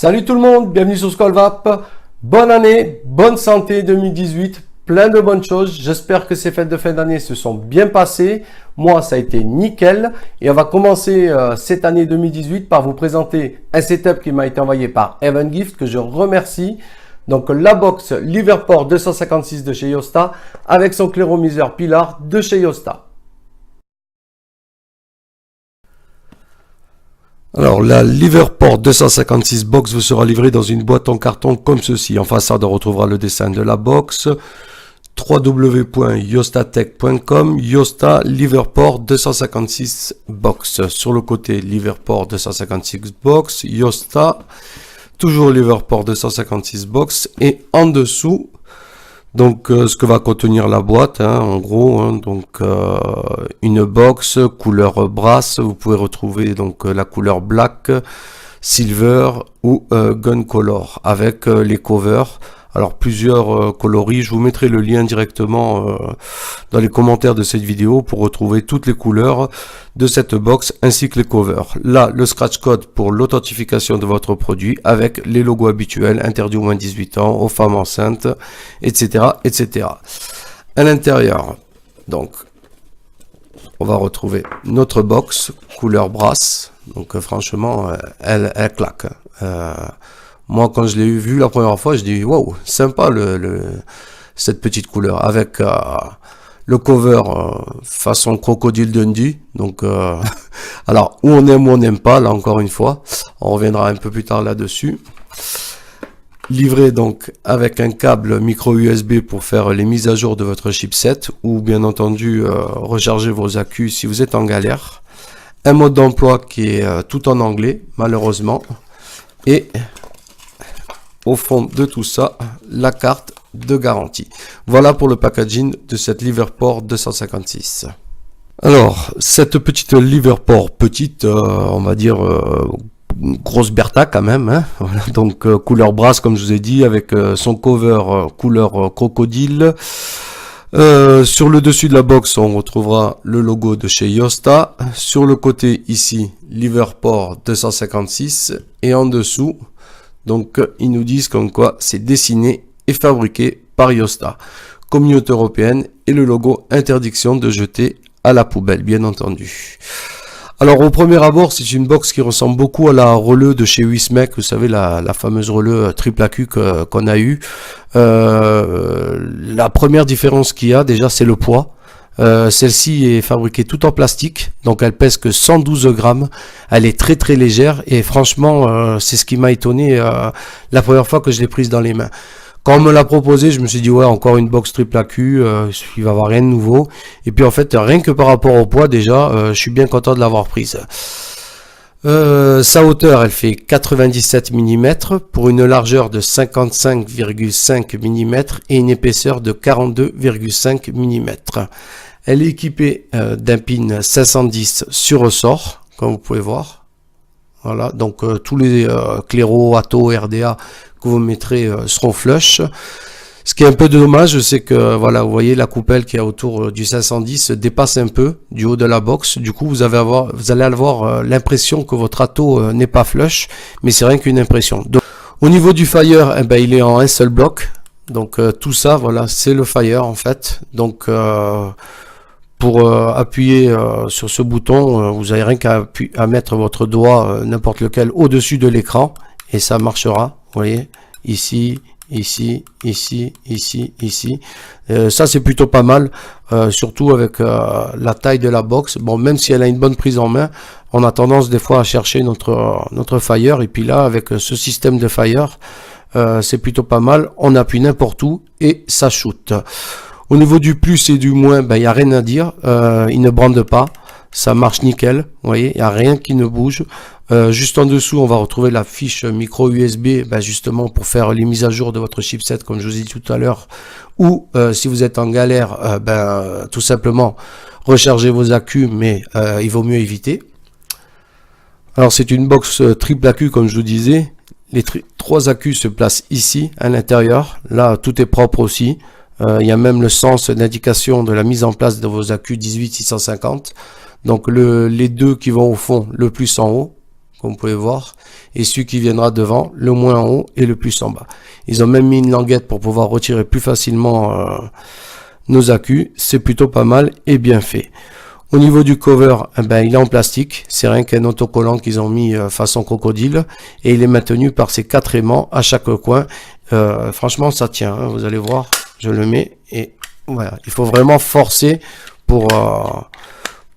Salut tout le monde, bienvenue sur Skolvap. Bonne année, bonne santé 2018, plein de bonnes choses. J'espère que ces fêtes de fin d'année se sont bien passées. Moi, ça a été nickel. Et on va commencer cette année 2018 par vous présenter un setup qui m'a été envoyé par Evan Gift, que je remercie. Donc la box Liverport 256 de chez Yosta avec son clairomiseur Pilar de chez Yosta. Alors la Liverport 256 box vous sera livrée dans une boîte en carton comme ceci. En façade, on retrouvera le dessin de la box. www.yostatech.com Yosta Liverport 256 box. Sur le côté Liverport 256 box, Yosta, toujours Liverport 256 box. Et en dessous, donc ce que va contenir la boîte, en gros, une box couleur brass. Vous pouvez retrouver donc la couleur black, silver ou gun color avec les covers. Alors plusieurs coloris, je vous mettrai le lien directement dans les commentaires de cette vidéo pour retrouver toutes les couleurs de cette box ainsi que les covers. Là, le scratch code pour l'authentification de votre produit avec les logos habituels, interdits aux moins de 18 ans, aux femmes enceintes, etc. etc. À l'intérieur, donc, on va retrouver notre box couleur brass. Donc franchement, elle claque. Moi, quand je l'ai vu la première fois, je dis wow, sympa cette petite couleur avec le cover façon Crocodile Dundee. Donc, alors où on aime ou on n'aime pas, là encore une fois, on reviendra un peu plus tard là-dessus. Livré donc avec un câble micro USB pour faire les mises à jour de votre chipset ou bien entendu recharger vos accus si vous êtes en galère. Un mode d'emploi qui est tout en anglais, malheureusement, et au fond de tout ça, la carte de garantie. Voilà pour le packaging de cette Liverport 256. Alors, cette petite Liverport, on va dire, grosse Bertha quand même. Voilà, donc, couleur brass, comme je vous ai dit, avec son cover couleur crocodile. Sur le dessus de la box, on retrouvera le logo de chez Yosta. Sur le côté, ici, Liverport 256. Et en dessous, donc, ils nous disent comme quoi c'est dessiné et fabriqué par Yosta, communauté européenne, et le logo interdiction de jeter à la poubelle, bien entendu. Alors, au premier abord, c'est une box qui ressemble beaucoup à la releu de chez Wismec, vous savez, la fameuse releu triple AQ qu'on a eu. La première différence qu'il y a, déjà, c'est le poids. Celle-ci est fabriquée tout en plastique, donc elle pèse que 112 grammes, elle est très très légère et franchement c'est ce qui m'a étonné la première fois que je l'ai prise dans les mains. Quand on me l'a proposé, je me suis dit ouais, encore une box triple AQ, il va y avoir rien de nouveau, et puis en fait rien que par rapport au poids déjà, je suis bien content de l'avoir prise. Sa hauteur, elle fait 97 mm pour une largeur de 55,5 mm et une épaisseur de 42,5 mm. Elle est équipée d'un pin 510 sur ressort, comme vous pouvez voir. Voilà, donc tous les claireaux, ATO, RDA que vous mettrez seront flush. Ce qui est un peu dommage, c'est que voilà, vous voyez la coupelle qui est autour du 510 dépasse un peu du haut de la box. Du coup, vous allez avoir l'impression que votre ATO n'est pas flush, mais c'est rien qu'une impression. Donc, au niveau du Fire, eh ben, il est en un seul bloc. Donc tout ça, voilà, c'est le Fire en fait. Donc pour appuyer sur ce bouton, vous n'avez rien qu'à mettre votre doigt n'importe lequel au-dessus de l'écran et ça marchera. Vous voyez, ici, ici, ici, ici, ici. Ça c'est plutôt pas mal, surtout avec la taille de la box. Bon, même si elle a une bonne prise en main, on a tendance des fois à chercher notre Fire, et puis là avec ce système de Fire, c'est plutôt pas mal. On appuie n'importe où et ça shoot. Au niveau du plus et du moins, ben, il n'y a rien à dire, il ne brande pas, ça marche nickel, vous voyez, il n'y a rien qui ne bouge. Juste en dessous, on va retrouver la fiche micro USB, ben justement pour faire les mises à jour de votre chipset, comme je vous ai dit tout à l'heure, ou si vous êtes en galère, tout simplement recharger vos accus, mais il vaut mieux éviter. Alors c'est une box triple AQ, comme je vous disais, les trois accus se placent ici à l'intérieur, là tout est propre aussi. Il y a même le sens d'indication de la mise en place de vos accus 18650. Donc les deux qui vont au fond, le plus en haut, comme vous pouvez voir, et celui qui viendra devant, le moins en haut et le plus en bas. Ils ont même mis une languette pour pouvoir retirer plus facilement nos accus. C'est plutôt pas mal et bien fait. Au niveau du cover, eh ben, il est en plastique, c'est rien qu'un autocollant qu'ils ont mis façon crocodile, et il est maintenu par ces 4 aimants à chaque coin. Franchement, ça tient, hein, vous allez voir, je le mets, et voilà, il faut vraiment forcer pour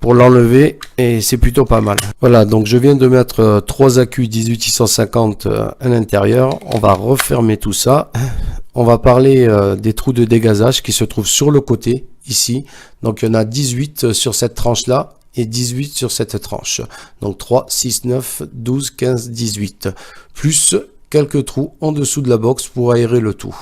l'enlever, et c'est plutôt pas mal. Voilà, donc je viens de mettre 3 accus 18650 à l'intérieur. On va refermer tout ça. On va parler des trous de dégazage qui se trouvent sur le côté, ici. Donc il y en a 18 sur cette tranche-là et 18 sur cette tranche. Donc 3, 6, 9, 12, 15, 18. Plus quelques trous en dessous de la box pour aérer le tout.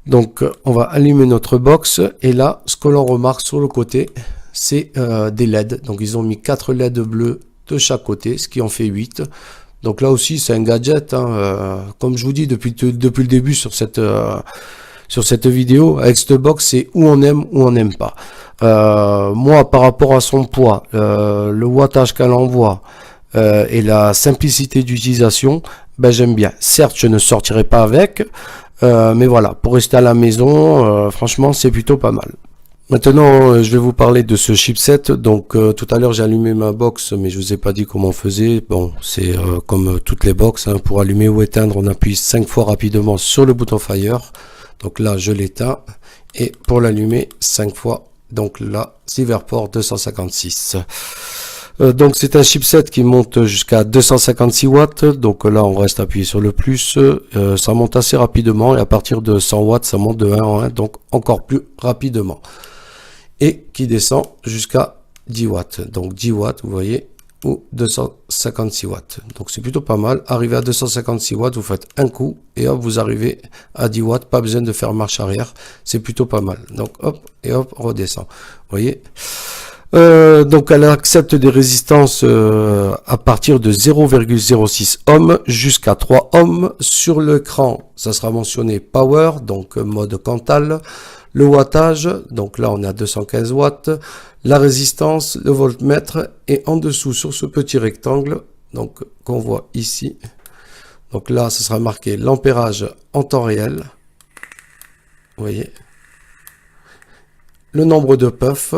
Donc on va allumer notre box, et là, ce que l'on remarque sur le côté, c'est des LED. Donc ils ont mis 4 LED bleus de chaque côté, ce qui en fait 8. Donc là aussi, c'est un gadget, hein, comme je vous dis depuis le début sur cette vidéo. Avec cette box, c'est où on aime ou on n'aime pas. Moi, par rapport à son poids, le wattage qu'elle envoie et la simplicité d'utilisation, ben, j'aime bien. Certes, je ne sortirai pas avec, mais voilà, pour rester à la maison, franchement, c'est plutôt pas mal. Maintenant, je vais vous parler de ce chipset. Donc, tout à l'heure, j'ai allumé ma box, mais je vous ai pas dit comment on faisait. Bon, c'est comme toutes les box, hein, pour allumer ou éteindre, on appuie 5 fois rapidement sur le bouton Fire. Donc là, je l'éteins. Et pour l'allumer, 5 fois. Donc là, Silverport 256. Donc, c'est un chipset qui monte jusqu'à 256 watts. Donc là, on reste appuyé sur le plus. Ça monte assez rapidement. Et à partir de 100 watts, ça monte de 1 en 1. Donc, encore plus rapidement. Et qui descend jusqu'à 10 watts. Donc 10 watts, vous voyez, ou 256 watts. Donc c'est plutôt pas mal. Arrivé à 256 watts, vous faites un coup et hop, vous arrivez à 10 watts. Pas besoin de faire marche arrière. C'est plutôt pas mal. Donc hop, et hop, on redescend. Vous voyez. Donc elle accepte des résistances à partir de 0,06 ohms jusqu'à 3 ohms. Sur l'écran, ça sera mentionné Power, donc mode Cantal. Le wattage, donc là on est à 215 watts, la résistance, le voltmètre, et en dessous sur ce petit rectangle, donc qu'on voit ici, donc là ce sera marqué l'ampérage en temps réel, vous voyez, le nombre de puffs,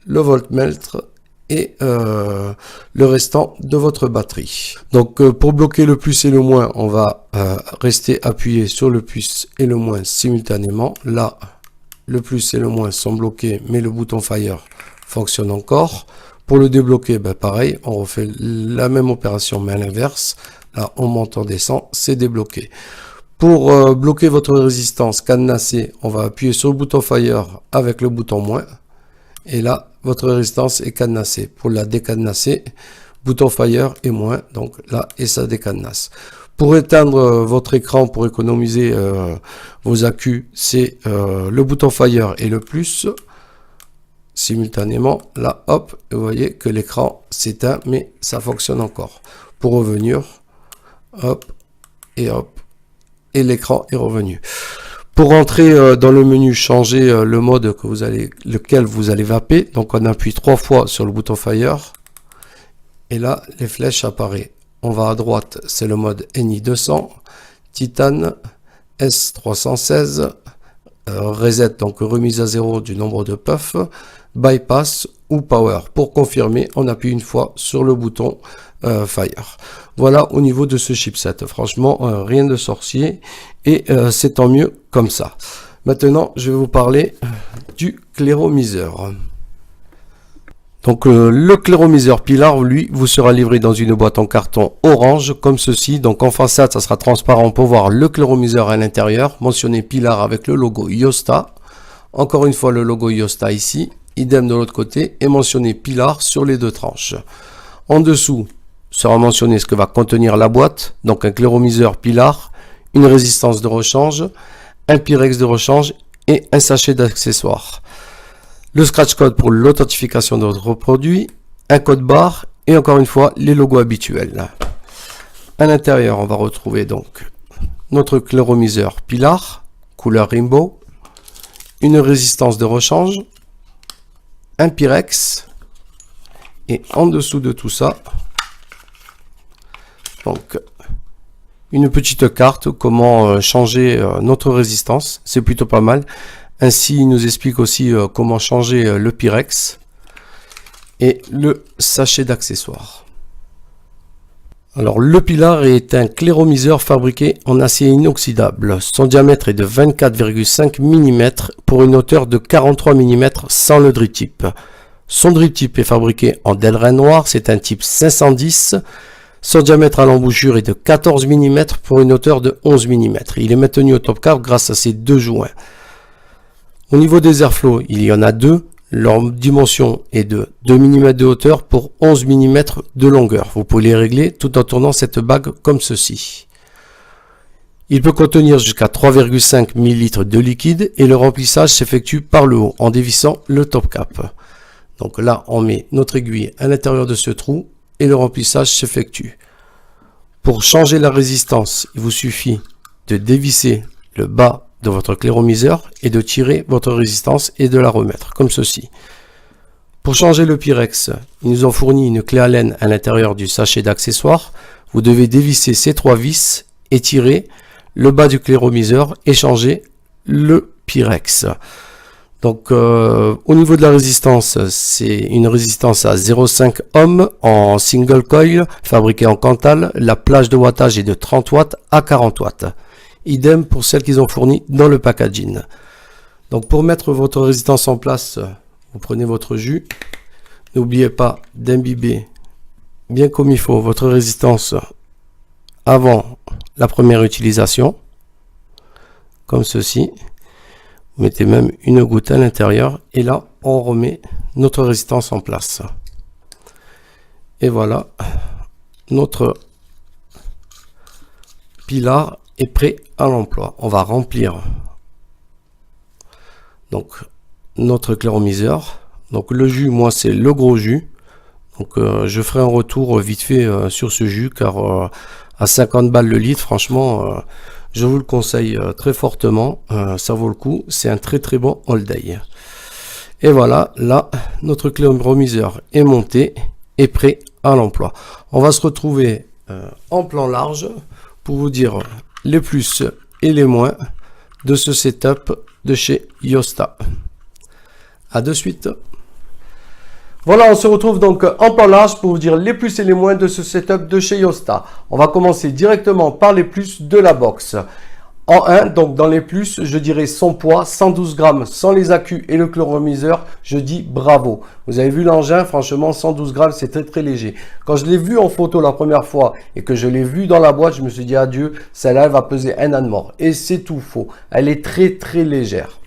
le voltmètre et le restant de votre batterie. Donc pour bloquer le plus et le moins, on va rester appuyé sur le plus et le moins simultanément. Là, le plus et le moins sont bloqués, mais le bouton Fire fonctionne encore. Pour le débloquer, ben pareil, on refait la même opération, mais à l'inverse. Là, on monte, on descend, c'est débloqué. Pour bloquer votre résistance cadenassée, on va appuyer sur le bouton Fire avec le bouton moins. Et là, votre résistance est cadenassée. Pour la décadenasser, bouton Fire et moins. Donc là, et ça décadenasse. Pour éteindre votre écran, pour économiser vos accus, c'est le bouton Fire et le plus. Simultanément, là, hop, vous voyez que l'écran s'éteint, mais ça fonctionne encore. Pour revenir, hop, et l'écran est revenu. Pour rentrer dans le menu, changer le mode lequel vous allez vaper. Donc on appuie 3 fois sur le bouton Fire. Et là, les flèches apparaissent. On va à droite, c'est le mode NI200, Titan, S316, Reset, donc remise à 0 du nombre de puffs, Bypass ou Power. Pour confirmer, on appuie une fois sur le bouton Fire. Voilà au niveau de ce chipset. Franchement, rien de sorcier et c'est tant mieux comme ça. Maintenant, je vais vous parler du clairomiseur. Donc le clairomiseur Pilar, lui, vous sera livré dans une boîte en carton orange comme ceci. Donc en façade, ça sera transparent pour voir le clairomiseur à l'intérieur, mentionné Pilar avec le logo Yosta. Encore une fois le logo Yosta ici, idem de l'autre côté, et mentionné Pilar sur les deux tranches. En dessous sera mentionné ce que va contenir la boîte, donc un clairomiseur Pilar, une résistance de rechange, un Pyrex de rechange et un sachet d'accessoires. Le scratch code pour l'authentification de votre produit, un code barre et encore une fois les logos habituels. À l'intérieur, on va retrouver donc notre clairomiseur Pilar, couleur Rainbow, une résistance de rechange, un Pyrex et en dessous de tout ça, Donc, une petite carte, comment changer notre résistance, c'est plutôt pas mal. Ainsi, il nous explique aussi comment changer le Pyrex et le sachet d'accessoires. Alors, le Pilar est un clairomiseur fabriqué en acier inoxydable. Son diamètre est de 24,5 mm pour une hauteur de 43 mm sans le drip tip. Son drip tip est fabriqué en Delrin noir, c'est un type 510. Son diamètre à l'embouchure est de 14 mm pour une hauteur de 11 mm. Il est maintenu au top cap grâce à ces deux joints. Au niveau des airflows, il y en a deux. Leur dimension est de 2 mm de hauteur pour 11 mm de longueur. Vous pouvez les régler tout en tournant cette bague comme ceci. Il peut contenir jusqu'à 3,5 ml de liquide et le remplissage s'effectue par le haut en dévissant le top cap. Donc là, on met notre aiguille à l'intérieur de ce trou et le remplissage s'effectue. Pour changer la résistance, il vous suffit de dévisser le bas de votre clairomiseur et de tirer votre résistance et de la remettre comme ceci. Pour changer le Pyrex, ils nous ont fourni une clé Allen à l'intérieur du sachet d'accessoires. Vous devez dévisser ces trois vis et tirer le bas du clairomiseur et changer le Pyrex. Donc au niveau de la résistance, c'est une résistance à 0,5 ohm en single coil fabriquée en Cantal. La plage de wattage est de 30 watts à 40 watts. Idem pour celles qu'ils ont fournies dans le packaging. Donc pour mettre votre résistance en place, vous prenez votre jus. N'oubliez pas d'imbiber bien comme il faut votre résistance avant la première utilisation. Comme ceci. Vous mettez même une goutte à l'intérieur et là on remet notre résistance en place. Et voilà, notre Pilar est prêt à l'emploi. On va remplir donc notre clairomiseur. Donc le jus, moi c'est le gros jus. Donc je ferai un retour vite fait sur ce jus car à 50 balles le litre, franchement je vous le conseille très fortement, ça vaut le coup, c'est un très très bon all day. Et voilà, là notre clairomiseur est monté et prêt à l'emploi. On va se retrouver en plan large pour vous dire les plus et les moins de ce setup de chez Yosta. À de suite. Voilà, on se retrouve donc en plan large pour vous dire les plus et les moins de ce setup de chez Yosta. On va commencer directement par les plus de la box. En 1, donc dans les plus, je dirais son poids, 112 grammes sans les accus et le clairomiseur, je dis bravo. Vous avez vu l'engin, franchement 112 grammes c'est très très léger. Quand je l'ai vu en photo la première fois et que je l'ai vu dans la boîte, je me suis dit adieu, celle-là elle va peser un an de mort. Et c'est tout faux, elle est très très légère.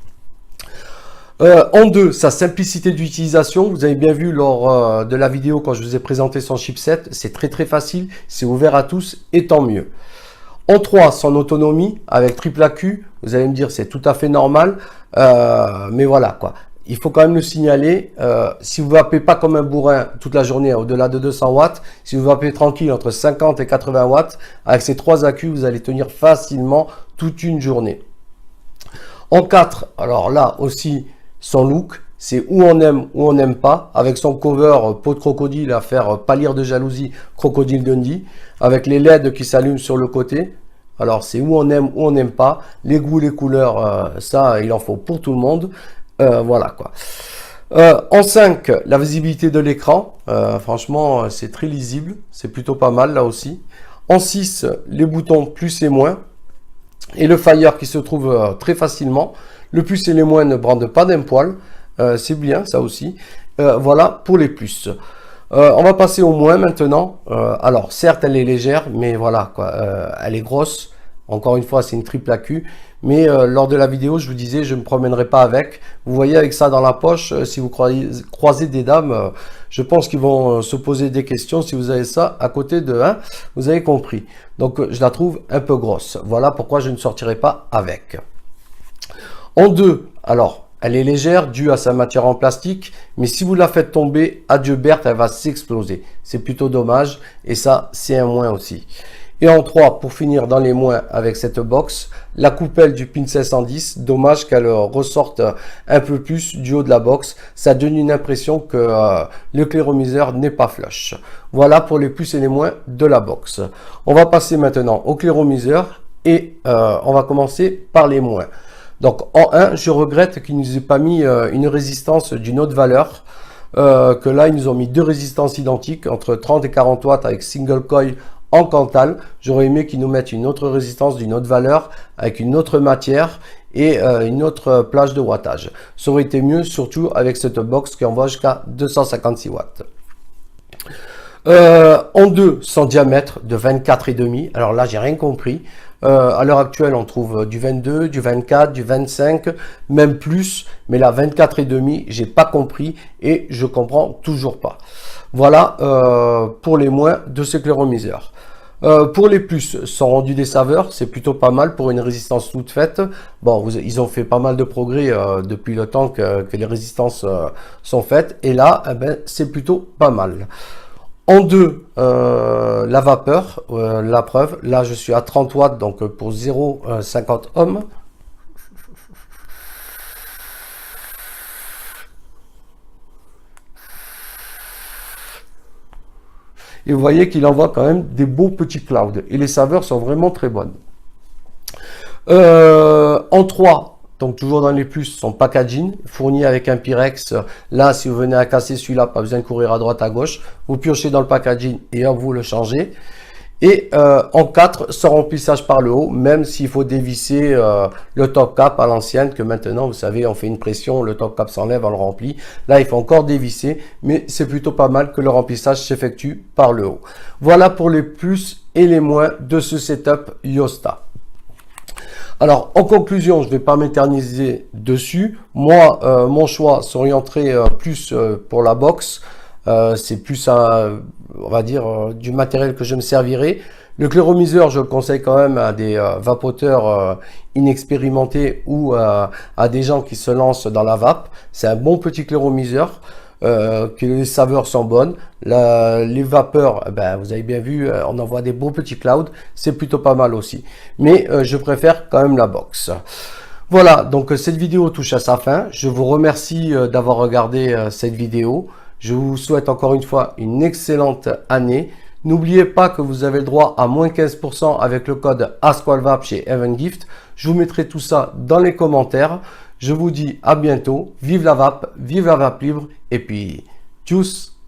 En 2, sa simplicité d'utilisation, vous avez bien vu lors de la vidéo quand je vous ai présenté son chipset, c'est très très facile, c'est ouvert à tous et tant mieux. En 3, son autonomie avec triple AQ, vous allez me dire c'est tout à fait normal, mais voilà quoi. Il faut quand même le signaler, si vous ne vapez pas comme un bourrin toute la journée au-delà de 200 watts, si vous vapez tranquille entre 50 et 80 watts, avec ces 3 accus, vous allez tenir facilement toute une journée. En 4, alors là aussi, son look, c'est où on aime ou on n'aime pas, avec son cover peau de crocodile à faire pâlir de jalousie, crocodile Dundee, avec les LED qui s'allument sur le côté. Alors c'est où on aime ou on n'aime pas, les goûts, les couleurs, ça il en faut pour tout le monde, voilà quoi. En 5, la visibilité de l'écran, franchement c'est très lisible, c'est plutôt pas mal là aussi. En 6, les boutons plus et moins, et le Fire qui se trouve très facilement. Le plus et les moins ne brandent pas d'un poil, c'est bien ça aussi. Voilà pour les plus. On va passer au moins maintenant. Alors certes elle est légère, mais voilà quoi, elle est grosse. Encore une fois c'est une triple AQ, mais lors de la vidéo je vous disais je ne me promènerai pas avec. Vous voyez avec ça dans la poche, si vous croisez des dames, je pense qu'ils vont se poser des questions si vous avez ça à côté de un. Vous avez compris. Donc je la trouve un peu grosse. Voilà pourquoi je ne sortirai pas avec. En 2, alors, elle est légère due à sa matière en plastique, mais si vous la faites tomber, adieu Berthe, elle va s'exploser. C'est plutôt dommage, et ça, c'est un moins aussi. Et en 3, pour finir dans les moins avec cette box, la coupelle du pin 710. Dommage qu'elle ressorte un peu plus du haut de la box. Ça donne une impression que le clairomiseur n'est pas flush. Voilà pour les plus et les moins de la box. On va passer maintenant au clairomiseur et on va commencer par les moins. Donc en 1, je regrette qu'ils ne nous aient pas mis une résistance d'une autre valeur. Que là, ils nous ont mis deux résistances identiques entre 30 et 40 watts avec single coil en Cantal. J'aurais aimé qu'ils nous mettent une autre résistance d'une autre valeur avec une autre matière et une autre plage de wattage. Ça aurait été mieux, surtout avec cette box qui envoie jusqu'à 256 watts. En 2, sans diamètre de 24,5. Alors là, j'ai rien compris. À l'heure actuelle, on trouve du 22, du 24, du 25, même plus. Mais là, 24,5, j'ai pas compris et je comprends toujours pas. Voilà pour les moins de ce clairomiseur. Pour les plus, sont rendus des saveurs, c'est plutôt pas mal pour une résistance toute faite. Bon, ils ont fait pas mal de progrès depuis le temps que les résistances sont faites. Et là, eh ben, c'est plutôt pas mal. En 2, la vapeur, la preuve, là je suis à 30 watts, donc pour 0,50 ohms. Et vous voyez qu'il envoie quand même des beaux petits clouds. Et les saveurs sont vraiment très bonnes. En 3, donc toujours dans les plus, son packaging, fourni avec un Pyrex. Là, si vous venez à casser celui-là, pas besoin de courir à droite, à gauche. Vous piochez dans le packaging et hop, vous le changez. Et en 4, sans remplissage par le haut, même s'il faut dévisser le top cap à l'ancienne, que maintenant, vous savez, on fait une pression, le top cap s'enlève, on le remplit. Là, il faut encore dévisser, mais c'est plutôt pas mal que le remplissage s'effectue par le haut. Voilà pour les plus et les moins de ce setup Yosta. Alors, en conclusion, je ne vais pas m'éterniser dessus. Moi, mon choix s'orienterait plus pour la box. C'est plus, on va dire, du matériel que je me servirai. Le clairomiseur, je le conseille quand même à des vapoteurs inexpérimentés ou à des gens qui se lancent dans la vape. C'est un bon petit clairomiseur. Que les saveurs sont bonnes, les vapeurs, ben, vous avez bien vu, on envoie des beaux petits clouds, c'est plutôt pas mal aussi, mais je préfère quand même la box. Voilà, donc cette vidéo touche à sa fin. Je vous remercie d'avoir regardé cette vidéo. Je vous souhaite encore une fois une excellente année. N'oubliez pas que vous avez le droit à moins 15% avec le code ASQUALVAP chez Heavengift. Je vous mettrai tout ça dans les commentaires. Je vous dis à bientôt. Vive la vape libre et puis tchuss.